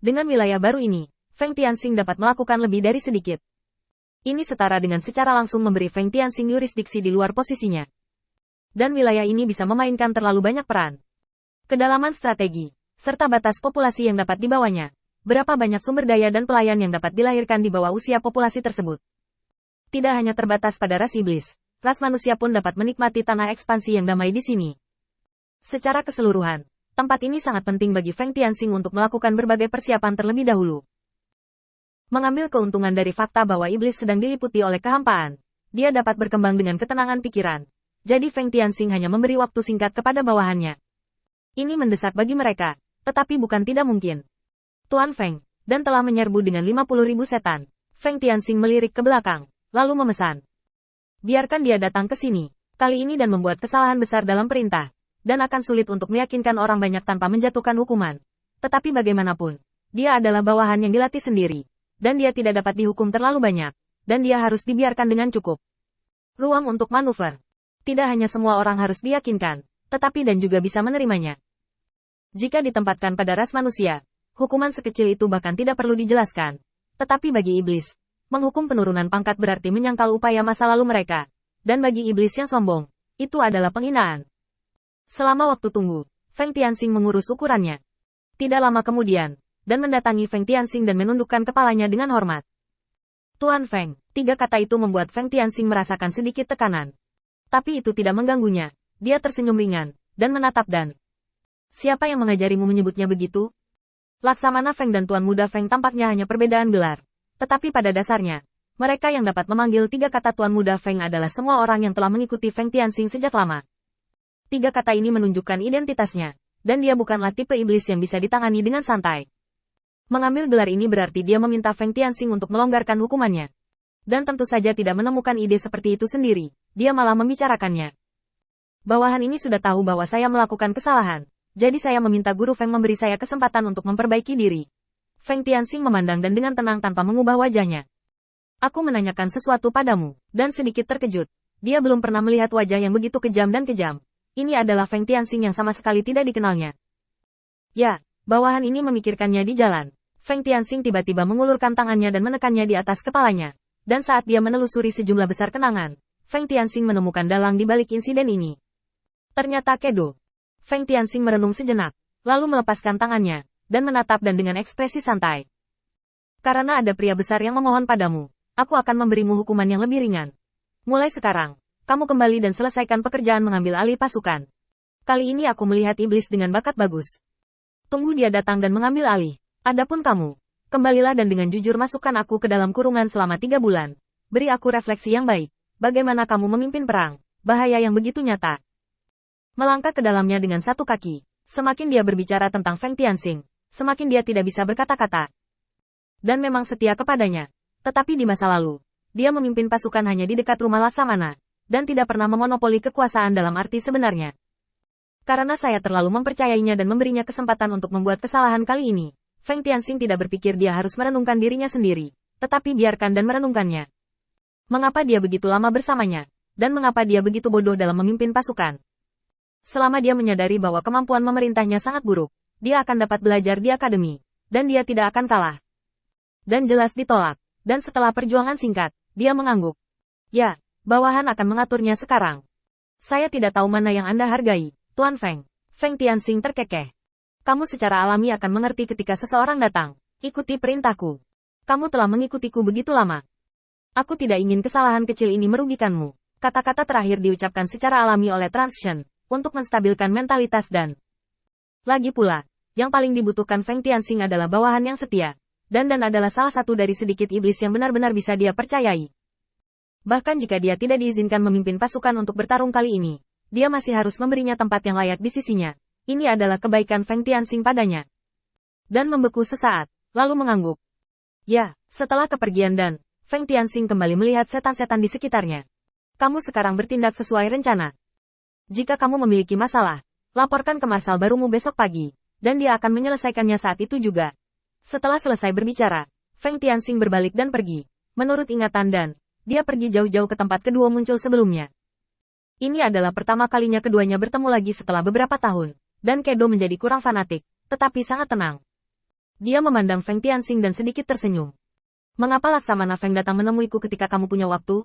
Dengan wilayah baru ini, Feng Tianxing dapat melakukan lebih dari sedikit. Ini setara dengan secara langsung memberi Feng Tianxing yurisdiksi di luar posisinya. Dan wilayah ini bisa memainkan terlalu banyak peran. Kedalaman strategi, serta batas populasi yang dapat dibawanya. Berapa banyak sumber daya dan pelayan yang dapat dilahirkan di bawah usia populasi tersebut. Tidak hanya terbatas pada ras iblis, ras manusia pun dapat menikmati tanah ekspansi yang damai di sini. Secara keseluruhan, tempat ini sangat penting bagi Feng Tianxing untuk melakukan berbagai persiapan terlebih dahulu. Mengambil keuntungan dari fakta bahwa iblis sedang diliputi oleh kehampaan, dia dapat berkembang dengan ketenangan pikiran. Jadi Feng Tianxing hanya memberi waktu singkat kepada bawahannya. Ini mendesak bagi mereka, tetapi bukan tidak mungkin. Tuan Feng, dan telah menyerbu dengan 50.000 setan. Feng Tianxing melirik ke belakang, lalu memesan. Biarkan dia datang ke sini, kali ini dan membuat kesalahan besar dalam perintah. Dan akan sulit untuk meyakinkan orang banyak tanpa menjatuhkan hukuman. Tetapi bagaimanapun, dia adalah bawahan yang dilatih sendiri. Dan dia tidak dapat dihukum terlalu banyak. Dan dia harus dibiarkan dengan cukup ruang untuk manuver. Tidak hanya semua orang harus diyakinkan, tetapi dan juga bisa menerimanya. Jika ditempatkan pada ras manusia, hukuman sekecil itu bahkan tidak perlu dijelaskan. Tetapi bagi iblis, menghukum penurunan pangkat berarti menyangkal upaya masa lalu mereka. Dan bagi iblis yang sombong, itu adalah penghinaan. Selama waktu tunggu, Feng Tianxing mengurus ukurannya. Tidak lama kemudian, dan mendatangi Feng Tianxing dan menundukkan kepalanya dengan hormat. Tuan Feng, 3 kata itu membuat Feng Tianxing merasakan sedikit tekanan. Tapi itu tidak mengganggunya. Dia tersenyum ringan, dan menatap Dan. Siapa yang mengajarimu menyebutnya begitu? Laksamana Feng dan Tuan Muda Feng tampaknya hanya perbedaan gelar. Tetapi pada dasarnya, mereka yang dapat memanggil 3 kata Tuan Muda Feng adalah semua orang yang telah mengikuti Feng Tianxing sejak lama. 3 kata ini menunjukkan identitasnya, dan dia bukanlah tipe iblis yang bisa ditangani dengan santai. Mengambil gelar ini berarti dia meminta Feng Tianxing untuk melonggarkan hukumannya. Dan tentu saja tidak menemukan ide seperti itu sendiri, dia malah membicarakannya. Bawahan ini sudah tahu bahwa saya melakukan kesalahan, jadi saya meminta Guru Feng memberi saya kesempatan untuk memperbaiki diri. Feng Tianxing memandang Dan dengan tenang tanpa mengubah wajahnya. Aku menanyakan sesuatu padamu, Dan sedikit terkejut. Dia belum pernah melihat wajah yang begitu kejam dan kejam. Ini adalah Feng Tianxing yang sama sekali tidak dikenalnya. Ya, bawahan ini memikirkannya di jalan. Feng Tianxing tiba-tiba mengulurkan tangannya dan menekannya di atas kepalanya. Dan saat dia menelusuri sejumlah besar kenangan, Feng Tianxing menemukan dalang di balik insiden ini. Ternyata Kedo. Feng Tianxing merenung sejenak, lalu melepaskan tangannya, dan menatap Dan dengan ekspresi santai. Karena ada pria besar yang memohon padamu, aku akan memberimu hukuman yang lebih ringan. Mulai sekarang, kamu kembali dan selesaikan pekerjaan mengambil alih pasukan. Kali ini aku melihat iblis dengan bakat bagus. Tunggu dia datang dan mengambil alih. Adapun kamu, kembalilah dan dengan jujur masukkan aku ke dalam kurungan selama 3 bulan. Beri aku refleksi yang baik. Bagaimana kamu memimpin perang? Bahaya yang begitu nyata. Melangkah ke dalamnya dengan 1 kaki. Semakin dia berbicara tentang Feng Tianxing, semakin dia tidak bisa berkata-kata. Dan memang setia kepadanya. Tetapi di masa lalu, dia memimpin pasukan hanya di dekat rumah Laksamana. Dan tidak pernah memonopoli kekuasaan dalam arti sebenarnya. Karena saya terlalu mempercayainya dan memberinya kesempatan untuk membuat kesalahan kali ini, Feng Tianxing tidak berpikir dia harus merenungkan dirinya sendiri, tetapi biarkan Dan merenungkannya. Mengapa dia begitu lama bersamanya, dan mengapa dia begitu bodoh dalam memimpin pasukan? Selama dia menyadari bahwa kemampuan memerintahnya sangat buruk, dia akan dapat belajar di akademi, dan dia tidak akan kalah. Dan jelas ditolak, dan setelah perjuangan singkat, dia mengangguk. Ya. Bawahan akan mengaturnya sekarang. Saya tidak tahu mana yang Anda hargai, Tuan Feng. Feng Tianxing terkekeh. Kamu secara alami akan mengerti ketika seseorang datang. Ikuti perintahku. Kamu telah mengikutiku begitu lama. Aku tidak ingin kesalahan kecil ini merugikanmu. Kata-kata terakhir diucapkan secara alami oleh Transsion, untuk menstabilkan mentalitas Dan. Lagi pula, yang paling dibutuhkan Feng Tianxing adalah bawahan yang setia. Dan adalah salah satu dari sedikit iblis yang benar-benar bisa dia percayai. Bahkan jika dia tidak diizinkan memimpin pasukan untuk bertarung kali ini, dia masih harus memberinya tempat yang layak di sisinya. Ini adalah kebaikan Feng Tianxing padanya. Dan membeku sesaat, lalu mengangguk. Ya, setelah kepergian Dan, Feng Tianxing kembali melihat setan-setan di sekitarnya. Kamu sekarang bertindak sesuai rencana. Jika kamu memiliki masalah, laporkan ke Marsal barumu besok pagi, dan dia akan menyelesaikannya saat itu juga. Setelah selesai berbicara, Feng Tianxing berbalik dan pergi. Menurut ingatan Dan, dia pergi jauh-jauh ke tempat kedua muncul sebelumnya. Ini adalah pertama kalinya keduanya bertemu lagi setelah beberapa tahun, dan Kedo menjadi kurang fanatik, tetapi sangat tenang. Dia memandang Feng Tianxing dan sedikit tersenyum. Mengapa Laksamana Feng datang menemuiku ketika kamu punya waktu?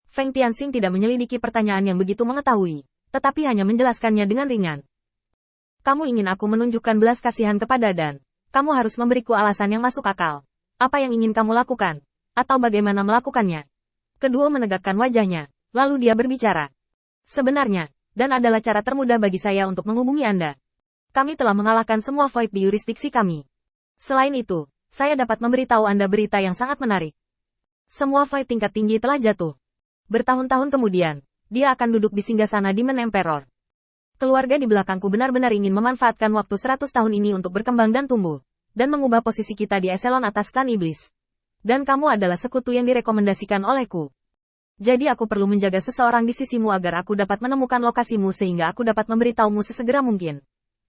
Feng Tianxing tidak menyelidiki pertanyaan yang begitu mengetahui, tetapi hanya menjelaskannya dengan ringan. Kamu ingin aku menunjukkan belas kasihan kepada Dan. Kamu harus memberiku alasan yang masuk akal. Apa yang ingin kamu lakukan? Atau bagaimana melakukannya? Kedua menegakkan wajahnya, lalu dia berbicara. Sebenarnya, Dan adalah cara termudah bagi saya untuk menghubungi Anda. Kami telah mengalahkan semua void di yurisdiksi kami. Selain itu, saya dapat memberitahu Anda berita yang sangat menarik. Semua void tingkat tinggi telah jatuh. Bertahun-tahun kemudian, dia akan duduk di singgasana Demon Emperor. Keluarga di belakangku benar-benar ingin memanfaatkan waktu 100 tahun ini untuk berkembang dan tumbuh, dan mengubah posisi kita di eselon atas klan iblis. Dan kamu adalah sekutu yang direkomendasikan olehku. Jadi aku perlu menjaga seseorang di sisimu agar aku dapat menemukan lokasimu sehingga aku dapat memberitahumu sesegera mungkin.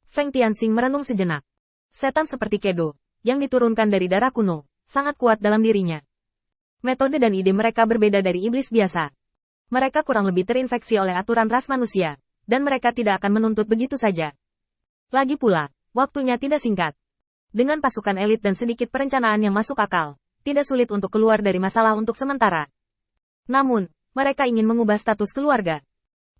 Feng Tianxing merenung sejenak. Setan seperti Kedo, yang diturunkan dari darah kuno, sangat kuat dalam dirinya. Metode dan ide mereka berbeda dari iblis biasa. Mereka kurang lebih terinfeksi oleh aturan ras manusia, dan mereka tidak akan menuntut begitu saja. Lagi pula, waktunya tidak singkat. Dengan pasukan elit dan sedikit perencanaan yang masuk akal, tidak sulit untuk keluar dari masalah untuk sementara. Namun, mereka ingin mengubah status keluarga.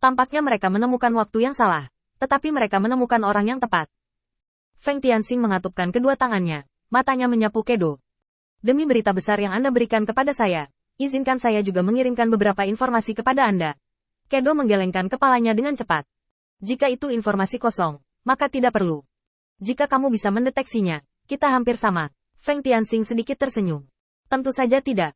Tampaknya mereka menemukan waktu yang salah, tetapi mereka menemukan orang yang tepat. Feng Tianxing mengatupkan kedua tangannya, matanya menyapu Kedo. Demi berita besar yang Anda berikan kepada saya, izinkan saya juga mengirimkan beberapa informasi kepada Anda. Kedo menggelengkan kepalanya dengan cepat. Jika itu informasi kosong, maka tidak perlu. Jika kamu bisa mendeteksinya, kita hampir sama. Feng Tianxing sedikit tersenyum. Tentu saja tidak.